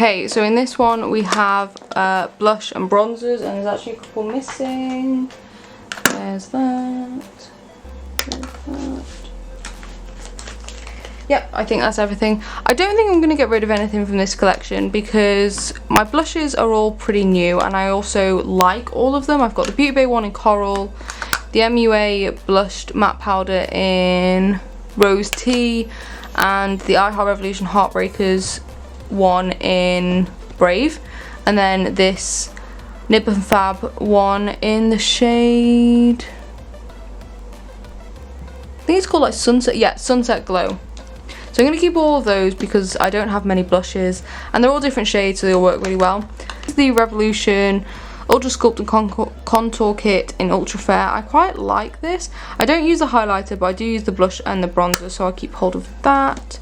Okay, so in this one we have blush and bronzers, and there's actually a couple missing. There's that. There's that. Yep, I think that's everything. I don't think I'm going to get rid of anything from this collection because my blushes are all pretty new and I also like all of them. I've got the Beauty Bay one in Coral, the MUA blushed matte powder in Rose Tea, and the iHeart Revolution Heartbreakers one in Brave, and then this Nip and Fab one in the shade, I think it's called like Sunset, yeah, Sunset Glow. So I'm going to keep all of those because I don't have many blushes and they're all different shades, so they'll work really well. This is the Revolution Ultra Sculpting Contour Kit in Ultra Fair. I quite like this. I don't use the highlighter, but I do use the blush and the bronzer, so I'll keep hold of that.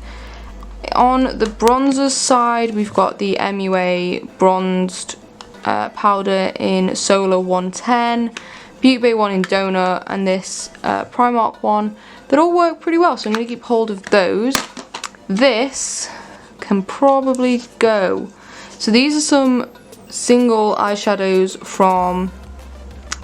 On the bronzer side, we've got the MUA bronzed powder in Solar 110, Beauty Bay one in Donut, and this Primark one. That all work pretty well, so I'm going to keep hold of those. This can probably go. So these are some single eyeshadows from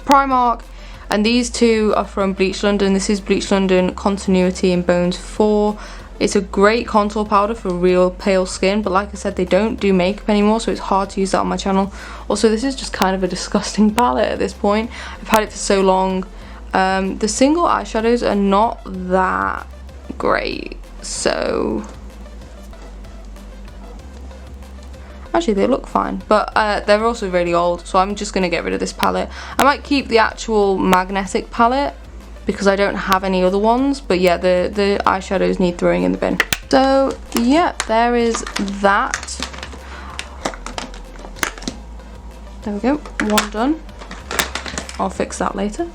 Primark, and these two are from Bleach London. This is Bleach London Continuity in Bones 4. It's a great contour powder for real pale skin, but like I said, they don't do makeup anymore, so it's hard to use that on my channel. Also, this is just kind of a disgusting palette at this point. I've had it for so long. The single eyeshadows are not that great, so actually they look fine, but they're also really old, so I'm just going to get rid of this palette. I might keep the actual magnetic palette because I don't have any other ones, but yeah, the eyeshadows need throwing in the bin. So yeah, there is that. There we go, one done. I'll fix that later.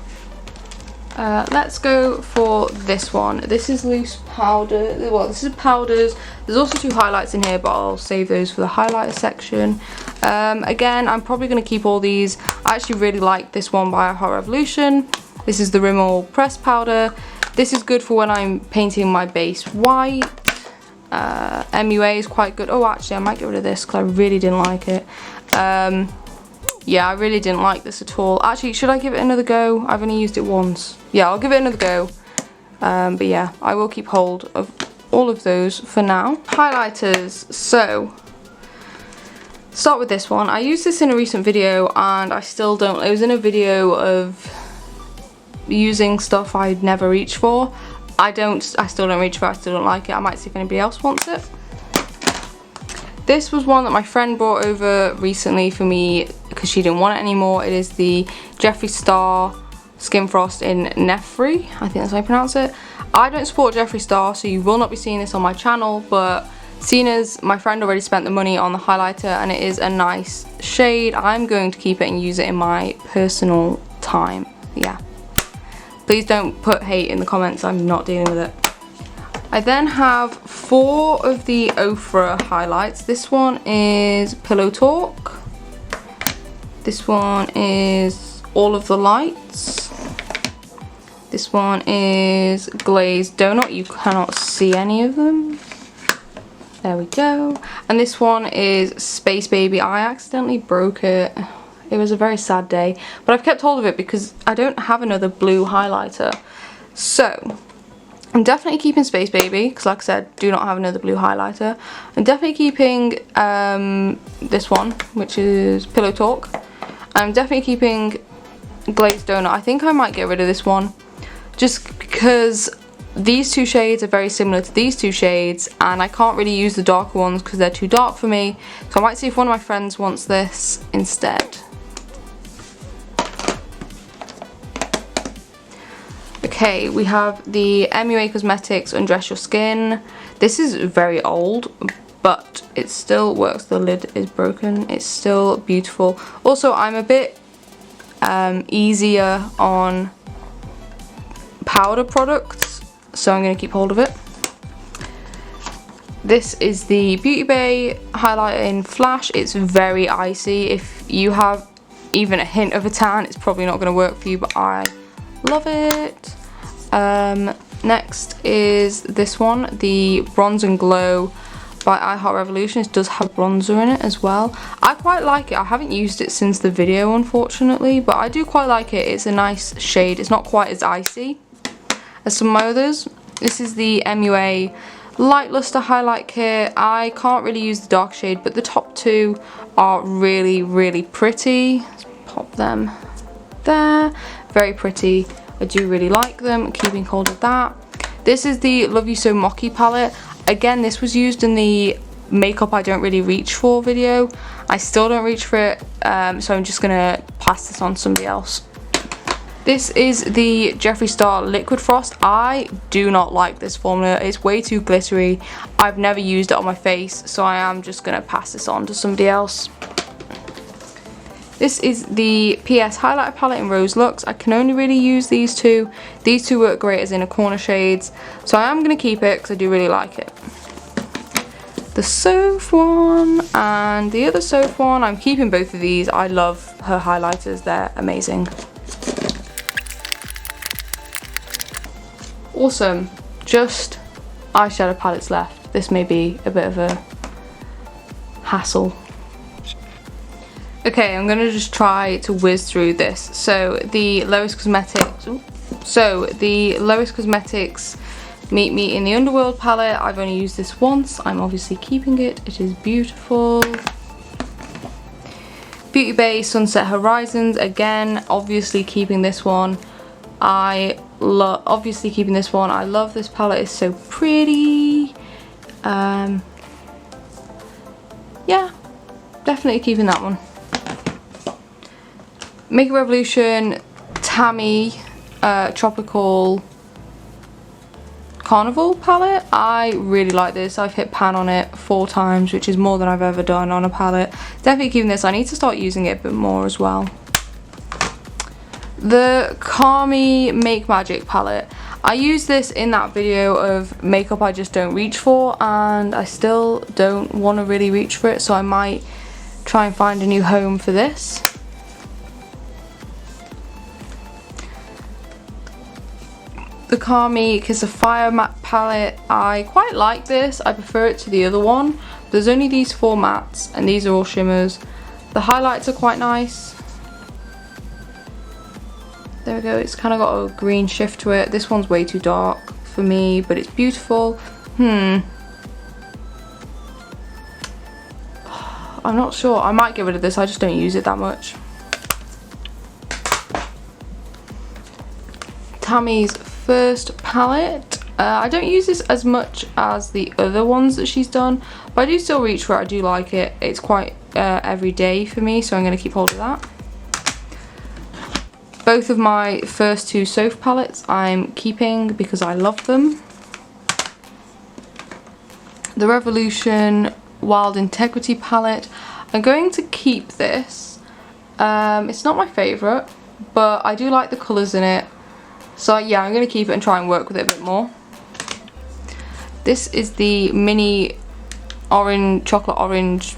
Let's go for this one. This is loose powder. Well, this is powders. There's also two highlights in here, but I'll save those for the highlighter section. Again, I'm probably going to keep all these. I actually really like this one by iHeart Revolution. This is the Rimmel pressed powder. This is good for when I'm painting my base white. MUA is quite good. Oh, actually, I might get rid of this because I really didn't like it. Yeah, I really didn't like this at all. Actually, should I give it another go? I've only used it once. Yeah, I'll give it another go. But yeah, I will keep hold of all of those for now. Highlighters. So, start with this one. I used this in a recent video and I still don't. It was in a video of using stuff I'd never reached for. I still don't reach for it. I still don't like it. I might see if anybody else wants it. This was one that my friend brought over recently for me because she didn't want it anymore. It is the Jeffree Star Skin Frost in Nefri. I think that's how I pronounce it. I don't support Jeffree Star, so you will not be seeing this on my channel, but seeing as my friend already spent the money on the highlighter and it is a nice shade, I'm going to keep it and use it in my personal time. Yeah. Please don't put hate in the comments, I'm not dealing with it. I then have 4 of the Ofra highlights. This one is Pillow Talk. This one is All of the Lights. This one is Glazed Donut. You cannot see any of them. There we go. And this one is Space Baby. I accidentally broke it. It was a very sad day. But I've kept hold of it because I don't have another blue highlighter. So I'm definitely keeping Space Baby, because like I said, do not have another blue highlighter. I'm definitely keeping this one, which is Pillow Talk. I'm definitely keeping Glazed Donut. I think I might get rid of this one, just because these two shades are very similar to these two shades, and I can't really use the darker ones because they're too dark for me. So I might see if one of my friends wants this instead. Okay, we have the MUA Cosmetics Undress Your Skin. This is very old, but it still works. The lid is broken. It's still beautiful. Also, I'm a bit easier on powder products, so I'm going to keep hold of it. This is the Beauty Bay highlighter in Flash. It's very icy. If you have even a hint of a tan, it's probably not going to work for you, but I love it. Next is this one, the Bronze and Glow by I Heart Revolution. It does have bronzer in it as well. I quite like it. I haven't used it since the video, unfortunately, but I do quite like it. It's a nice shade. It's not quite as icy as some of my others. This is the MUA Light Lustre Highlight Kit. I can't really use the dark shade, but the top two are really, really pretty. Let's pop them there. Very pretty. I do really like them. Keeping hold of that. This is the Love You So Mocky palette. Again, this was used in the makeup I don't really reach for video. I still don't reach for it, so I'm just gonna pass this on to somebody else. This is the Jeffree Star Liquid Frost. I do not like this formula. It's way too glittery. I've never used it on my face, so I am just gonna pass this on to somebody else. This is the PS Highlighter Palette in Rose Luxe. I can only really use these two. These two work great as inner corner shades, so I am going to keep it because I do really like it. The Soph one and the other Soph one, I'm keeping both of these. I love her highlighters, they're amazing. Awesome, just eyeshadow palettes left. This may be a bit of a hassle. Okay, I'm gonna just try to whiz through this. So the Lois Cosmetics, Meet Me in the Underworld palette. I've only used this once. I'm obviously keeping it. It is beautiful. Beauty Bay Sunset Horizons. Again, obviously keeping this one. Obviously keeping this one. I love this palette. It's so pretty. Yeah, definitely keeping that one. Makeup Revolution Tammy Tropical Carnival palette. I really like this. I've hit pan on it 4 times, which is more than I've ever done on a palette. Definitely keeping this. I need to start using it a bit more as well. The Kami Make Magic palette. I used this in that video of makeup I just don't reach for, and I still don't want to really reach for it, so I might try and find a new home for this. The Kami Kiss of Fire matte palette. I quite like this. I prefer it to the other one. There's only these 4 mattes and these are all shimmers. The highlights are quite nice. There we go. It's kind of got a green shift to it. This one's way too dark for me, but it's beautiful. I'm not sure. I might get rid of this. I just don't use it that much. Tammy's First palette. I don't use this as much as the other ones that she's done, but I do still reach for it. I do like it. It's quite everyday for me, so I'm going to keep hold of that. Both of my first 2 Soph palettes I'm keeping because I love them. The Revolution Wild Integrity palette. I'm going to keep this. It's not my favourite, but I do like the colours in it. So yeah, I'm going to keep it and try and work with it a bit more. This is the mini orange, chocolate orange.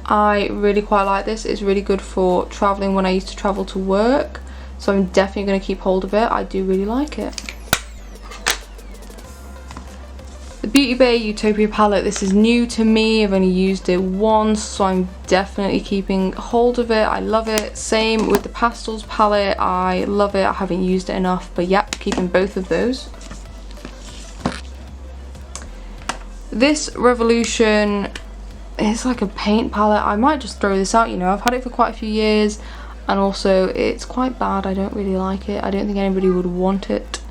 I really quite like this. It's really good for travelling when I used to travel to work. So I'm definitely going to keep hold of it. I do really like it. The Beauty Bay Utopia palette, this is new to me. I've only used it once, so I'm definitely keeping hold of it. I love it. Same with the Pastels palette. I love it. I haven't used it enough, but yeah, keeping both of those. This Revolution, it's like a paint palette. I might just throw this out, you know. I've had it for quite a few years, and also it's quite bad. I don't really like it. I don't think anybody would want it.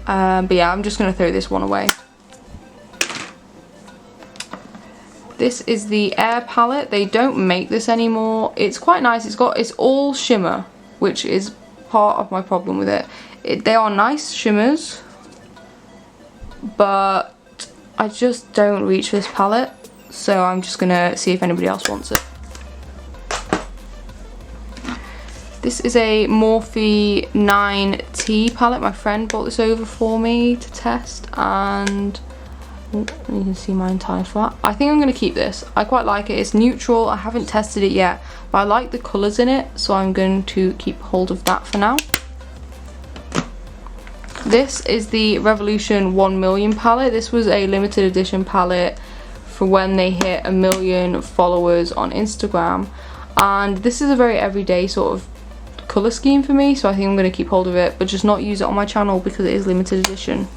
But yeah, I'm just going to throw this one away. This is the Air palette. They don't make this anymore. It's quite nice. It's all shimmer, which is part of my problem with it. They are nice shimmers, but I just don't reach this palette, so I'm just gonna see if anybody else wants it. This is a Morphe 9T palette. My friend brought this over for me to test, and you can see my entire flat. I think I'm going to keep this. I quite like it. It's neutral. I haven't tested it yet, but I like the colours in it, so I'm going to keep hold of that for now. This is the Revolution 1 Million palette. This was a limited edition palette for when they hit 1 million followers on Instagram. And this is a very everyday sort of colour scheme for me, so I think I'm going to keep hold of it, but just not use it on my channel because it is limited edition.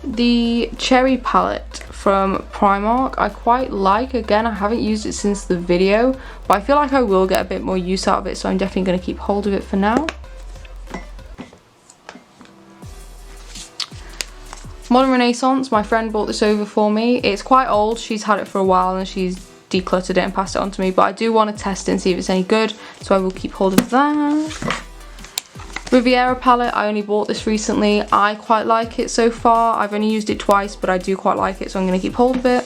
The Cherry palette from Primark, I quite like. Again, I haven't used it since the video, but I feel like I will get a bit more use out of it, so I'm definitely going to keep hold of it for now. Modern Renaissance, my friend bought this over for me. It's quite old, she's had it for a while and she's decluttered it and passed it on to me, but I do want to test it and see if it's any good, so I will keep hold of that. Riviera Palette, I only bought this recently. I quite like it so far. I've only used it twice, but I do quite like it, so I'm going to keep hold of it.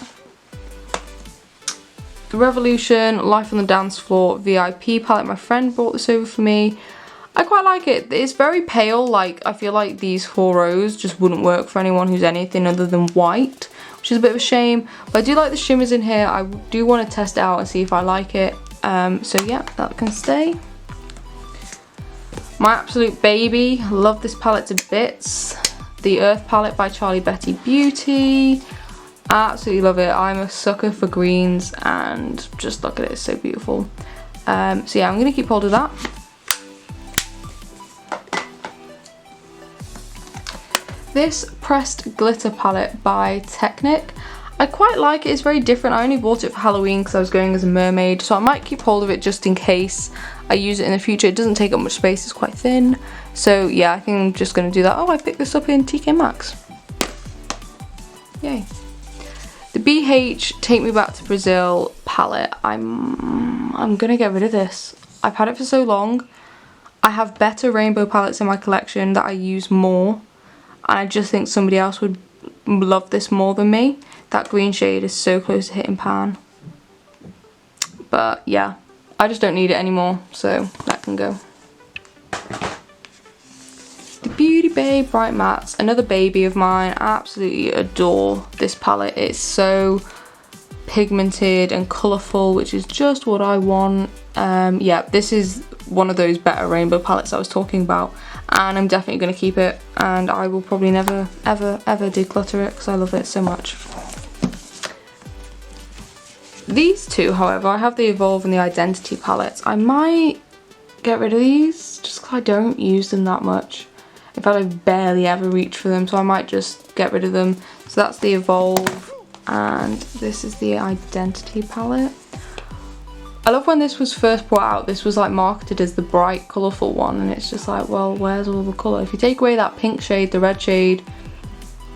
The Revolution Life on the Dance Floor VIP palette, my friend brought this over for me. I quite like it. It's very pale, like I feel like these 4 rows just wouldn't work for anyone who's anything other than white, which is a bit of a shame, but I do like the shimmers in here. I do want to test it out and see if I like it, so yeah, that can stay. My absolute baby, love this palette to bits. The Earth palette by Charlie Betty Beauty. Absolutely love it. I'm a sucker for greens and just look at it, it's so beautiful. So yeah, I'm going to keep hold of that. This Pressed Glitter palette by Technic. I quite like it, it's very different. I only bought it for Halloween because I was going as a mermaid, so I might keep hold of it just in case I use it in the future. It doesn't take up much space, it's quite thin. So yeah, I think I'm just going to do that. Oh, I picked this up in TK Maxx. Yay. The BH Take Me Back to Brazil palette. I'm going to get rid of this. I've had it for so long. I have better rainbow palettes in my collection that I use more. And I just think somebody else would love this more than me. That green shade is so close to hitting pan. But yeah, I just don't need it anymore, so that can go. The Beauty Bay Bright Mattes, another baby of mine. I absolutely adore this palette. It's so pigmented and colourful, which is just what I want. Yeah, this is one of those better rainbow palettes I was talking about, and I'm definitely going to keep it, and I will probably never ever declutter it because I love it so much. These two, however, I have the Evolve and the Identity palettes. I might get rid of these just because I don't use them that much. In fact, I barely ever reach for them, so I might just get rid of them. So that's the Evolve, and this is the Identity palette. I love when this was first brought out, this was like marketed as the bright, colourful one, and it's just like, well, where's all the colour? If you take away that pink shade, the red shade,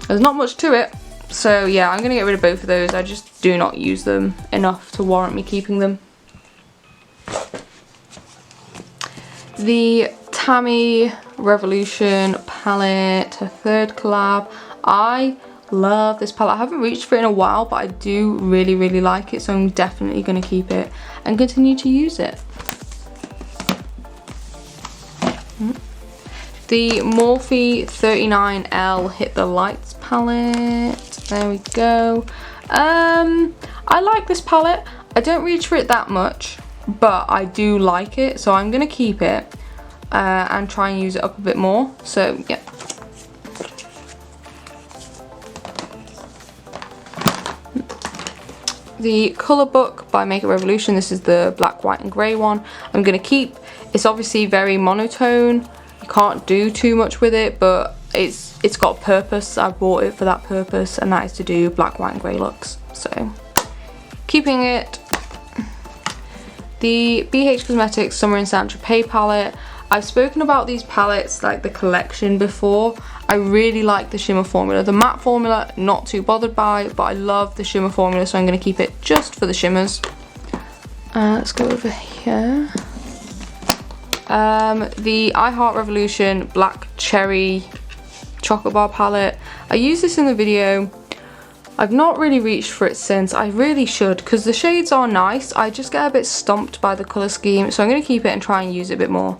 there's not much to it. So yeah, I'm going to get rid of both of those. I just do not use them enough to warrant me keeping them. The Tammy Revolution palette, her third collab. I love this palette. I haven't reached for it in a while, but I do really like it, so I'm definitely going to keep it and continue to use it. The Morphe 39L Hit the Lights palette. There we go. I like this palette. I don't reach for it that much, but I do like it, so I'm going to keep it and try and use it up a bit more. So yeah. The Colour Book by Makeup Revolution. This is the black, white and grey one. I'm going to keep. It's obviously very monotone. You can't do too much with it, but it's got a purpose. I bought it for that purpose, and that is to do black, white and grey looks. So keeping it. The BH Cosmetics Summer in Saint Tropez palette. I've spoken about these palettes, like the collection, before. I really like the shimmer formula. The matte formula, not too bothered by, but I love the shimmer formula, so I'm going to keep it just for the shimmers. Let's go over here. The I Heart Revolution Black Cherry Chocolate Bar palette. I used this in the video. I've not really reached for it since. I really should, because the shades are nice. I just get a bit stumped by the colour scheme, so I'm going to keep it and try and use it a bit more.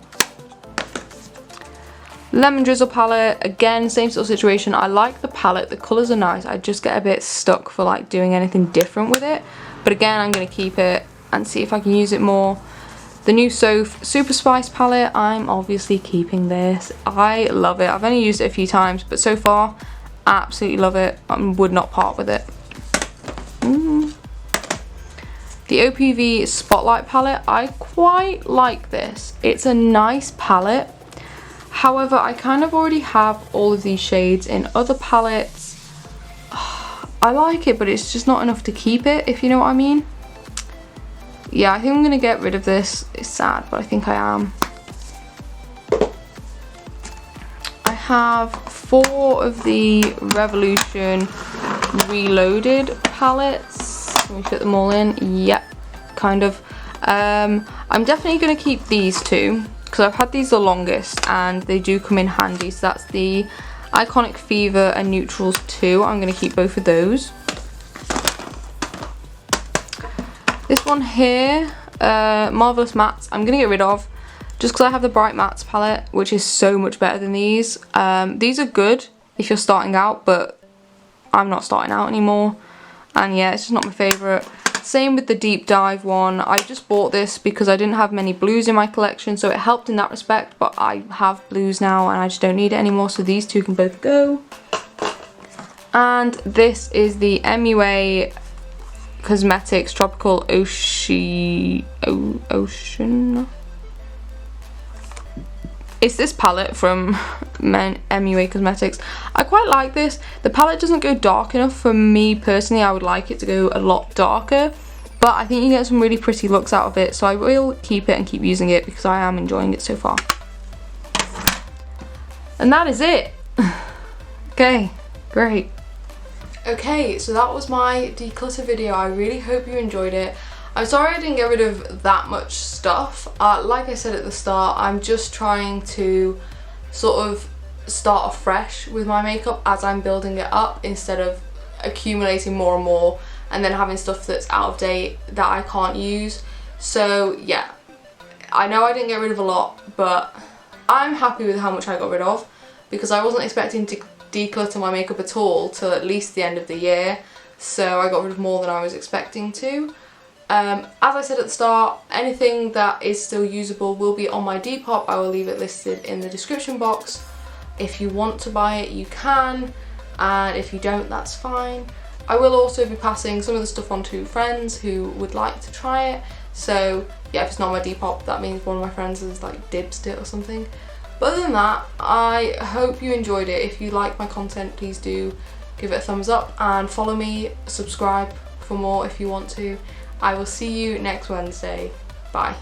Lemon Drizzle palette, again, same sort of situation. I like the palette, the colours are nice. I just get a bit stuck for like doing anything different with it. But again, I'm going to keep it and see if I can use it more. The new Soph Super Spice palette, I'm obviously keeping this. I love it. I've only used it a few times, but so far, absolutely love it. I would not part with it. The OPV Spotlight palette, I quite like this. It's a nice palette. However, I kind of already have all of these shades in other palettes. I like it, but it's just not enough to keep it, if you know what I mean. Yeah, I think I'm going to get rid of this. It's sad, but I think I am. I have 4 of the Revolution Reloaded palettes. Let me fit them all in. Yep, kind of. I'm definitely going to keep these 2 because I've had these the longest and they do come in handy. So that's the Iconic Fever and Neutrals 2. I'm going to keep both of those. This one here, Marvelous Mattes, I'm going to get rid of just because I have the Bright Mattes palette, which is so much better than these. These are good if you're starting out, but I'm not starting out anymore. And yeah, it's just not my favourite. Same with the Deep Dive one. I just bought this because I didn't have many blues in my collection, so it helped in that respect, but I have blues now and I just don't need it anymore, so these 2 can both go. And this is the MUA Cosmetics Tropical Ocean. It's this palette from MUA Cosmetics. I quite like this. The palette doesn't go dark enough for me personally. I would like it to go a lot darker, but I think you get some really pretty looks out of it, so I will keep it and keep using it because I am enjoying it so far. And that is it. Okay, great. Okay, so that was my declutter video. I really hope you enjoyed it. I'm sorry I didn't get rid of that much stuff. Like I said at the start, I'm just trying to sort of start afresh with my makeup as I'm building it up instead of accumulating more and more and then having stuff that's out of date that I can't use. So yeah, I know I didn't get rid of a lot, but I'm happy with how much I got rid of because I wasn't expecting to declutter my makeup at all till at least the end of the year, so I got rid of more than I was expecting to. As I said at the start, anything that is still usable will be on my Depop. I will leave it listed in the description box. If you want to buy it, you can, and if you don't, that's fine. I will also be passing some of the stuff on to friends who would like to try it, so yeah, if it's not on my Depop, that means one of my friends has like dibsed it or something. But other than that, I hope you enjoyed it. If you like my content, please do give it a thumbs up and follow me, subscribe for more if you want to. I will see you next Wednesday. Bye.